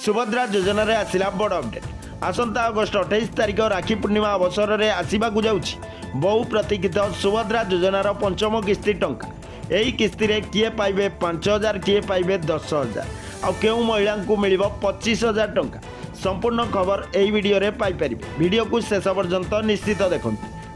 सुभद्रा योजना रे आसिला बड़ अपडेट। आसंता अगस्ट 28 तारिख राखी पूर्णिमा अवसर में आसवाक जाऊँगी बहु प्रतीक्षित सुभद्रा योजनार पंचम किस्ती टंका। यही किस्ती रे किए पाइबे 5,000 किए पाइबे 10,000 आउ केउ महिला को मिल 25,000 टंका। संपूर्ण खबर यही वीडियो रे पाइपर। वीडियो को शेष पर्यंत निश्चित देखो।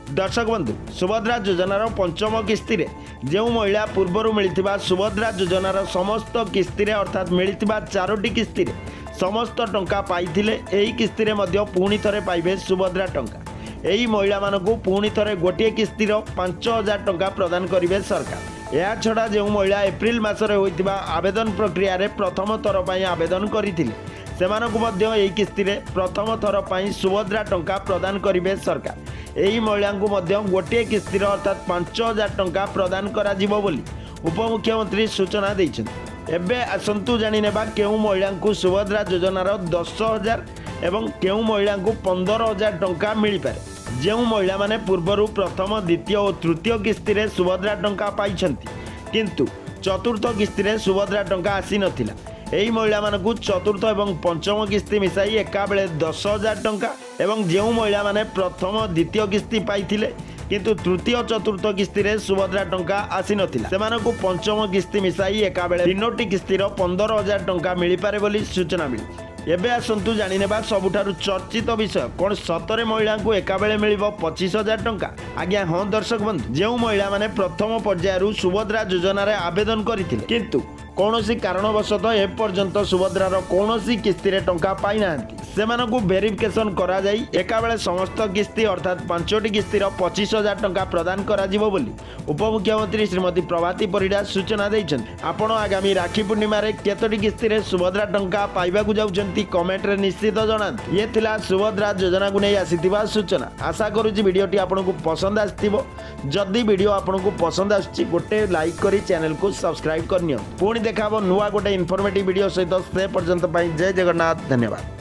दर्शक बंधु, सुभद्रा योजनार पंचम किस्ती रे जो महिला पूर्वर मिलता सुभद्रा योजनार समस्त किस्ती रे अर्थात मिलता 4टी किस्ती रे समस्त टंका पाइथिले एही किस्ती रे मध्य पुणी थरे पाइबे सुभद्रा टंका। एही महिला मानकु पुणी थरे गोटे किस्ती 5,000 टंका प्रदान करिवे सरकार। या छड़ा जो महिला एप्रिल मासरे होइतिबा आवेदन प्रक्रिया रे प्रथम थर पई आवेदन करिथिले सेमानकु मध्य एही किस्ती रे प्रथम थर पई सुभद्रा टंका प्रदान करिवे सरकार। एही महिलांकु मध्य गोटे किस्ती अर्थात 5,000 टंका प्रदान करा जिवो बोली उपमुख्यमंत्री सूचना दैछन्ति। एबे आसंतु जानि नेबा केउ महिला को सुभद्रा योजनार 10,000 एवं केउ महिला को 15,000 टंका मिल पारे। जो महिला माने पूर्वर प्रथम द्वितीय और तृतीय किस्ती रे सुभद्रा टंका पाइछन्ति किंतु चतुर्थ किस्ती रे सुभद्रा टंका आसी नथिला। एही महिला मानकु चतुर्थ एवं पंचम किस्ती मिसाई एका बेले 10,000 टंका एवं जो महिला माने प्रथम द्वितीय किस्ती पाइथिले किंतु तृतीय चतुर्थ किस्ती रे सुभद्रा टंका आसी नथिला सेमानकु पंचम किस्ती मिसाई एका बेले 3टी किस्ती 15,000 टंका मिल पारे बोली सूचना मिली। एबे आसंतु जानि नेबा सबुठारु चर्चित विषय कौन सतरे महिला को एका बेले मिल 25,000 टंका। आज्ञा हाँ दर्शक बंधु, जो महिला माने प्रथम पर्यायर सुभद्रा योजना रे आवेदन करथिले किंतु कौनसी कारणवशतः ए पर्यंत सुभद्रार कौनसी किस्ती रे टंका पाई नांती सेमानकु वेरिफिकेशन करा जाई एका बेले समस्त किस्ती अर्थात 5टी किस्ती 25,000 टंका प्रदान करा जिवो बोली उपमुख्यमंत्री श्रीमती प्रभाती परिडा सूचना दैछन्ति। आपण आगामी राखी पूर्णिमा रे केतोटी किस्ती रे सुभद्रा टंका पाइबाकु जाउछन्ति कमेंट रे निश्चित जणांतु। ये थिला सुभद्रा योजना को नै आसीथिबा सूचना। आशा करूची वीडियोटी आपनकु पसंद आस्थिबो। जदि वीडियो आपनकु पसंद आछि गोटे लाइक करी चैनल को सब्सक्राइब करनियो। पुणी देखाबो नुआ गोटे इनफॉर्मेटिव वीडियो सहित से पर्यंत जय जगन्नाथ। धन्यवाद।